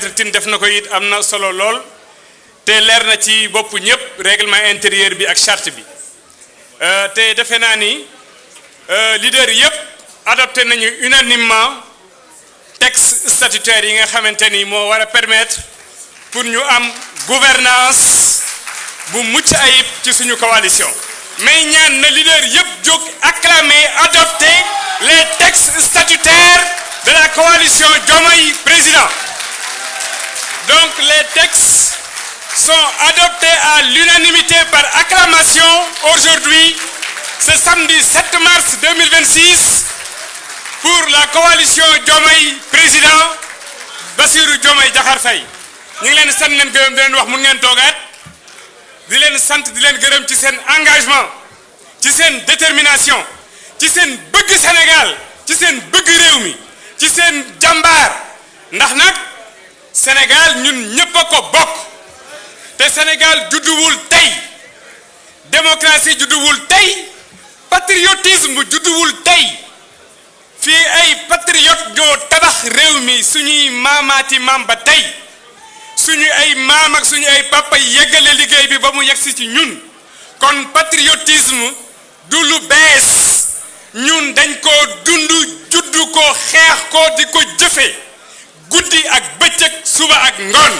maître Tine def na ko it am na solo lool te leer na ci bopp ñëpp règlement intérieur bi ak charte bi te defe naa ni leader yëpp adopté nañu unanimement texte statutaire yi nga xamante ni moo war a permettre pour ñu am gouvernance bu mucc ayib ci suñu coalition mais ñaan na leader yëpp jóg acclamer adopter les textes statutaires de la coalition Diomaye Président. Donc les textes sont adoptés à l'unanimité par acclamation aujourd'hui, ce samedi 7 mars 2026, pour la coalition Diomaye Président Bassirou Diomaye Diakhar Faye. ñu ngi leen sant leen gërëm di leen wax mun ngeen toogaat di leen sant di leen gërëm ci seen engagement ci seen détermination ci seen bëgg Sénégal ci seen bëgg réew mi ci seen jàmbaar ndax nag Sénégal ñun ñëpp a ko bokk te Sénégal judduwul tey démocratie judduwul tey patriotisme judduwul tey fii ay patriote ñoo tabax réew mi suñuy maamaati maam ba tey suñu ay maam ak suñu ay papa yeggale liggéey bi ba mu yegsi ci ñun kon patriotisme du lu bees ñun dañ ko dund juddu ko xeex ko di ko jëfe guddi ak bëccëg suba ak ngoon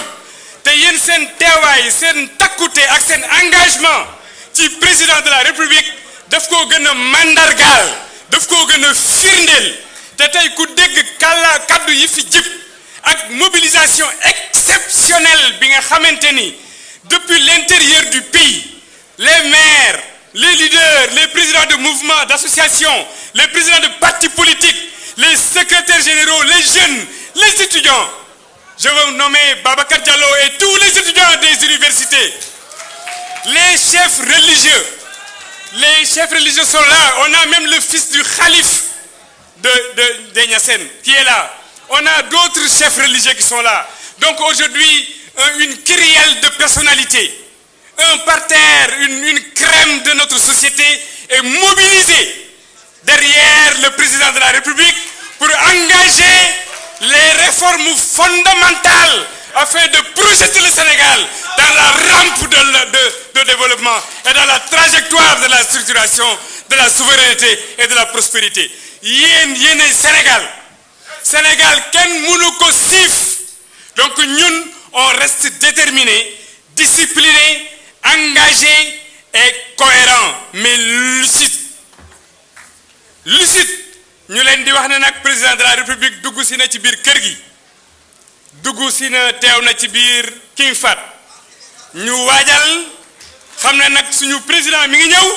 te yéen seen teewaay seen takkute ak seen engagement ci président de la république daf koo gën a mandargaal daf koo gën a firndeel te tey ku dégg kaddu yi fi jib ak mobilisation exceptionnelle bi nga xamante ni depuis l'intérieur du pays les maires les leaders les présidents de mouvements d'associations les présidents de partis politiques les secrétaires généraux les jeunes les étudiants je veux nommer Babacar Diallo et tous les étudiants des universités les chefs religieux sont là on a même le fils du khalife de Niassène qui est là. On a d'autres chefs religieux qui sont là. Donc aujourd'hui, une kyrielle de personnalités, un parterre, une crème de notre société est mobilisée derrière le président de la République pour engager les réformes fondamentales afin de projeter le Sénégal dans la rampe de développement et dans la trajectoire de la structuration, de la souveraineté et de la prospérité. Yéen Sénégal kenn mënu ko siif donc ñun on reste déterminé discipliné engagé et cohérent mais lucide ñu leen di wax ne nag président de la république dugg si na ci biir kër gi dugg si na teew na ci biir King Fahd ñu waajal xam ne nag suñu président mi ngi ñëw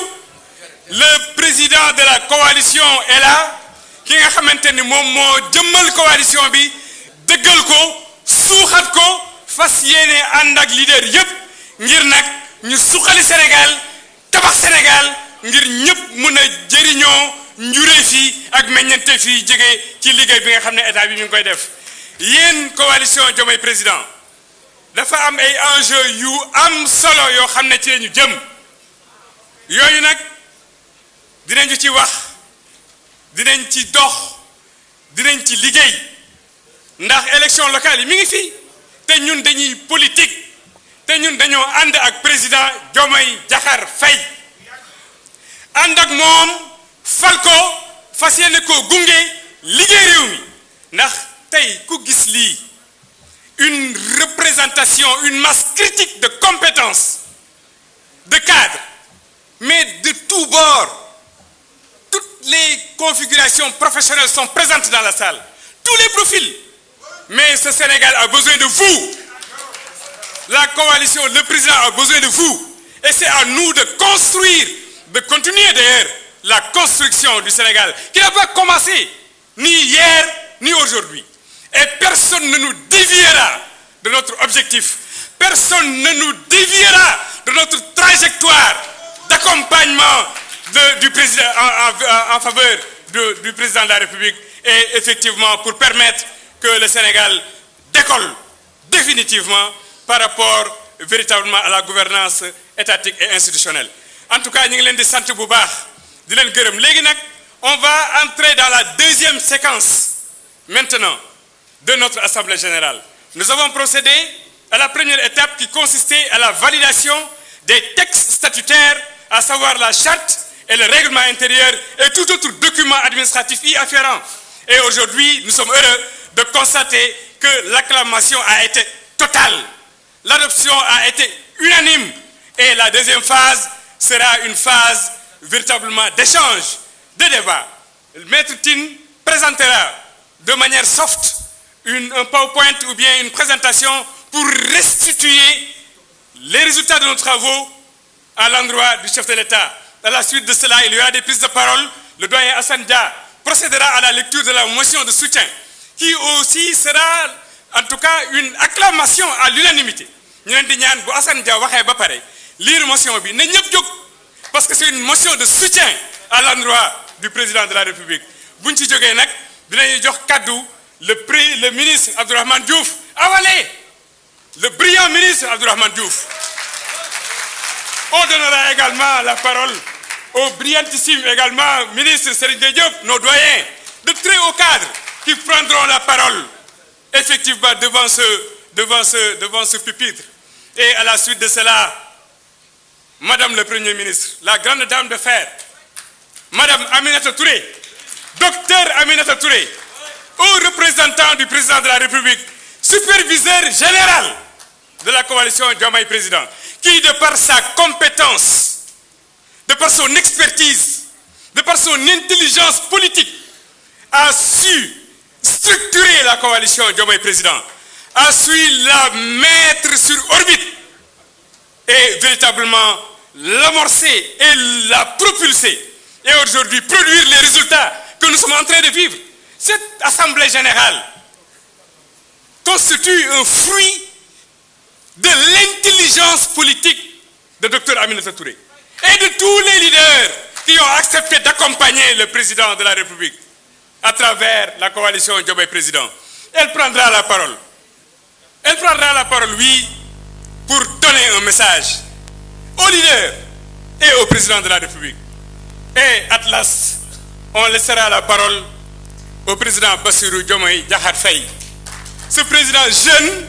le président de la coalition est là ki nga xamante ni moom moo jëmmal coalition bi dëggal ko suuxat ko fas yéene ànd ak leader yépp ngir nag ñu suqali Sénégal tabax Sénégal ngir ñëpp mun a jëriñoo njuree fii ak meññante fii jóge ci liggéey bi nga xam ne état bi mi ngi koy def yéen coalition Diomaye Président dafa am ay enjeux yu am solo yoo xam ne ci la ñu jëm yooyu nag dinañu ci wax dinañ ci dox dinañ ci liggéey ndax élection locale yi mi ngi fii te ñun dañuy politique te ñun dañoo ànd ak président Diomaye Diakhar Faye ànd ak moom fal ko fas yéene ko gunge liggéey réew mi ndax tey ku gis lii une représentation une masse critique de compétences de cadres mais de tous bords. Toutes les configurations professionnelles sont présentes dans la salle. Tous les profils. Mais ce Sénégal a besoin de vous. La coalition, le président a besoin de vous. Et c'est à nous de construire, de continuer d'ailleurs la construction du Sénégal, qui n'a pas commencé ni hier, ni aujourd'hui. Et personne ne nous déviera de notre objectif. Personne ne nous déviera de notre trajectoire d'accompagnement du président en faveur du président de la République et effectivement pour permettre que le Sénégal décolle définitivement par rapport véritablement à la gouvernance étatique et institutionnelle. En tout cas, ñu ngi leen di sant bu baax di leen gërëm léegi nag on va entrer dans la deuxième séquence maintenant de notre assemblée générale nous avons procédé à la première étape qui consistait à la validation des textes statutaires, à savoir la charte et le règlement intérieur et tout autre document administratif y afférent. Et aujourd'hui, nous sommes heureux de constater que l'acclamation a été totale. L'adoption a été unanime. Et la deuxième phase sera une phase véritablement d'échange, de débat. Maître Tine présentera de manière soft un PowerPoint ou bien une présentation pour restituer les résultats de nos travaux à l'endroit du chef de l'État. À la suite de cela, il y aura des prises de parole. Le doyen Assane Dia procédera à la lecture de la motion de soutien, qui aussi sera en tout cas une acclamation à l'unanimité. Nous avons dit que Assane Dia waxee ba pare lire motion bi ne ñëpp jóg parce que c'est une motion de soutien à l'endroit du président de la République. buñ ci jógee nag dinañu jox kaddu le ministre Abdourahmane Diouf awale le brillant ministre Abdourahmane Diouf. On donnera également la parole au brillantissime également ministre Serigne Gueye Diop, nos doyens de très hauts cadres qui prendront la parole effectivement devant ce pupitre. Et à la suite de cela, Madame le Premier ministre, la grande dame de fer, Madame Aminata Touré, docteur Aminata Touré, haut représentant du président de la République, superviseur général de la coalition Diomaye Président, qui de par sa compétence, de par son expertise, de par son intelligence politique, a su structurer la coalition Diomaye Président, a su la mettre sur orbite et véritablement l'amorcer et la propulser et aujourd'hui produire les résultats que nous sommes en train de vivre. Cette assemblée générale constitue un fruit de l'intelligence politique de Dr Aminata Touré et de tous les leaders qui ont accepté d'accompagner le président de la République à travers la coalition Diomaye Président. Elle prendra la parole. Elle prendra la parole, oui, pour donner un message aux leaders et au président de la République. Et à l'as, on laissera la parole au président Bassirou Diomaye Diakhar Faye. Ce président jeune,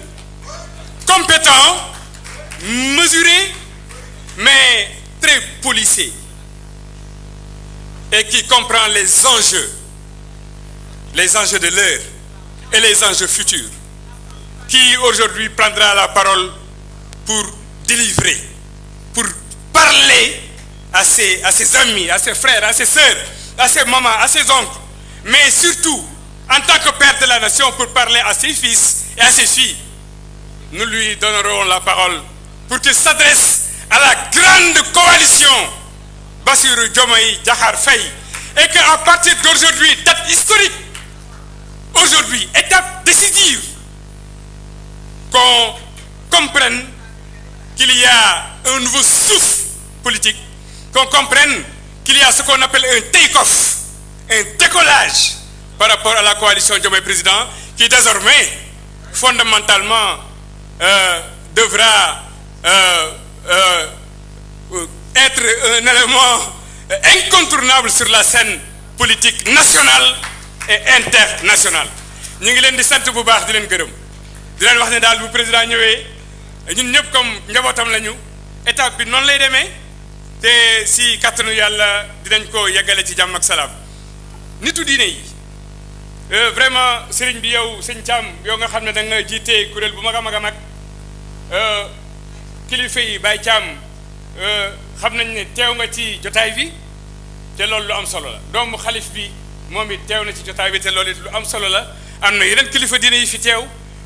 compétent, mesuré, mais très policé et qui comprend les enjeux de l'heure et les enjeux futurs, qui aujourd'hui prendra la parole pour délivrer, pour parler à ses amis, à ses frères, à ses sœurs, à ses mamans, à ses oncles, mais surtout en tant que père de la nation pour parler à ses fils et à ses filles. Nous lui donnerons la parole pour qu'il s'adresse à la grande coalition Bassirou Diomaye Diakhar Faye et qu'à partir d'aujourd'hui, date historique, aujourd'hui, étape décisive, qu'on comprenne qu'il y a un nouveau souffle politique, qu'on comprenne qu'il y a ce qu'on appelle un take-off, un décollage par rapport à la coalition Diomaye Président qui désormais, fondamentalement, devra être un élément incontournable sur la scène politique nationale et internationale. Nous ngi di sant bu baax di leen gërëm di leen wax ne daal bu président ñëwee ñun ñëpp comme njabootam lañu étape bi noonu lay demee te si kattanu yàlla dinañ ko yeggale ci jàmm ak salaam. Nitu diine yi vraiment sëriñ bi yow sëñ Thiam yow nga xam ne da nga jiite kuréel bu mag a mag a mag kilifa yi Baye Thiam xam nañ ne teew nga ci jotaay bi te loolu lu am solo la doomu xalif bi moom it teew na ci jotaay bi te loolu it lu am solo la am na yeneen kilifa diine yi fi teew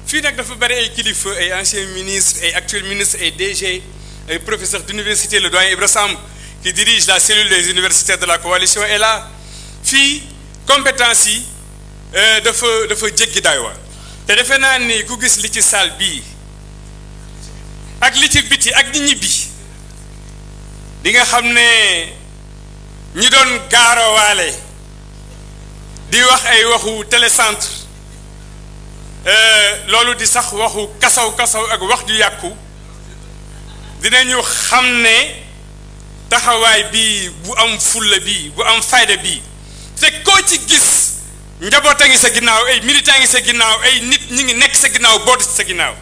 fii nag dafa bari ay kilifa ay anciens ministres ay actuels ministres ay DG ay professeurs d'université le doyen Ibra Samb qui dirige la cellule des universitaires de la coalition est là fii compétence yi dafa jéggi daywa te defe naa ni ku gis li ci salle bii ak li ci biti ak ñi ñibbi di nga xam ne ñi doon gaarowaale di wax ay waxu télécentre loolu di sax waxu kasaw ak wax ju yàqu dinañu xam ne taxawaay bi bu am fulla bi bu am fayda bi te koo ci gis njaboot a ngi sa ginnaaw ay militant ngi sa ginnaaw ay nit ñi ngi nekk sa ginnaaw bootu ci sa ginnaaw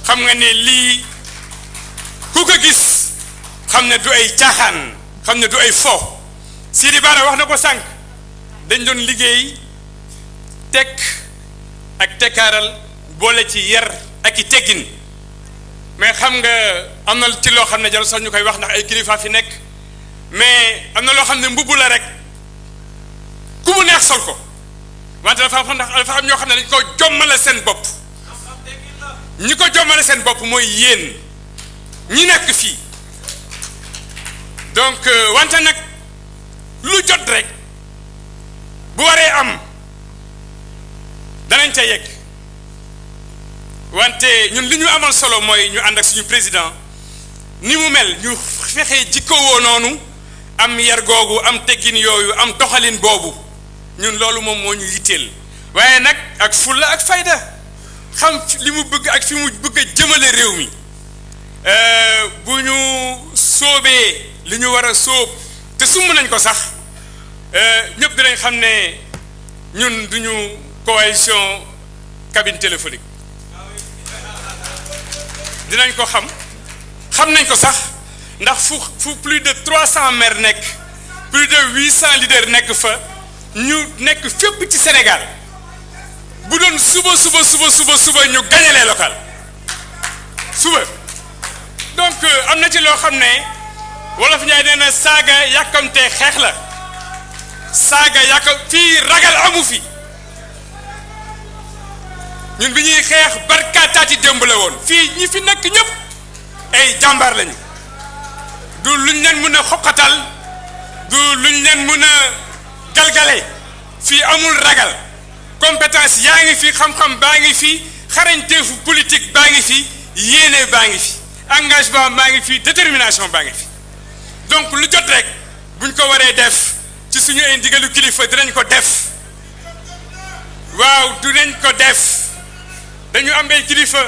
xam nga ne lii ku ko gis xam ne du ay caaxaan xam ne du ay fo Sidi Bara wax na ko sànq dañ doon liggéey tekk ak tekkaaral boole ci yar ak i teggin mais xam nga am na ci loo xam ne jarul sax ñu koy wax ndax ay kilifa fi nekk mais am na loo xam ne mbubb la rek ku mu neex sol ko wante dafa am ñoo xam ne dañ ko jommale seen bopp ñi ko jommale seen bopp mooy yéen ñi nekk fii donc wante nag lu jot rek bu waree am danañ ca yegg wante ñun li ñu amal solo mooy ñu ànd ak suñu président ni mu mel ñu fexe jikkowoo noonu am yar googu am teggin yooyu am doxalin boobu ñun loolu moom moo ñu yitteel waaye nag ak fulla ak fayda xam li mu bëgg ak fi mu bëgg a jëmale réew mi bu ñu sóobee li ñu war a sóob te sumb nañ ko sax ñëpp dinañ xam ne ñun duñu coalition cabine téléphonique dinañ ko xam nañ ko sax ndax fu plus de 300 maires nekk plus de 800 leaders nekk fa ñu nekk fépp ci Sénégal bu doon suba ñu gagné les locales suba donc am na ci loo xam ne wolof Njaay nee na saaga yàkkamtee xeex la saaga fii ragal amu fi ñun bi ñuy xeex barkaataati démb la woon fii ñi fi nekk ñëpp ay jàmbaar lañu du luñ leen mën a xoqatal du luñ leen mën a galgale fii amul ragal compétence yaa ngi fi xam-xam baa ngi fi xarañteefu politique baa ngi fi yéene baa ngi fi engagement baa ngi fi détermination baa ngi fi donc lu jot rek buñ ko waree def ci suñu ay ndigalu kilifa dinañ ko def waaw dinañ ko def dañu am ay kilifa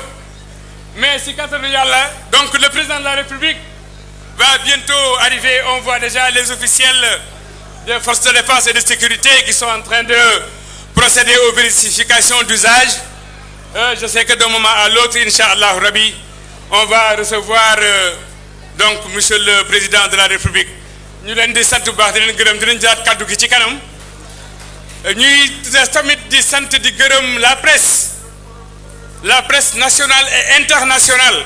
mais si kattanu yàlla donc le président de la République va bientôt arriver. On voit déjà les officiels des forces de défense et de sécurité qui sont en train de procéder aux vérifications d'usage. Je sais que d'un moment à l'autre, Inch'Allah Rabbi, on va recevoir donc monsieur le président de la République. ñu leen di sant bu baax di leen gërëm dinañ jëlaat kàddu gi ci kanam ñuy tamit di sant di gërëm la presse nationale et internationale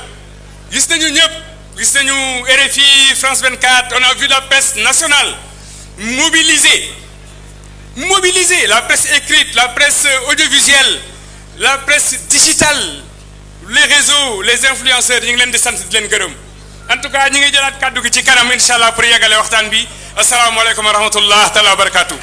gis nañu ñëpp gis nañu RFI France 24 on a vu la presse nationale mobilisée la presse écrite la presse audiovisuelle la presse digitale les réseaux les influenceurs ñu ngi leen di sant di leen gërëm en tout cas ñu ngi jëlaat kàddu gi ci kanam incha allah pour yeggale waxtaan bi asalaamaaleykum wa rahmatullah taala wa barakatuh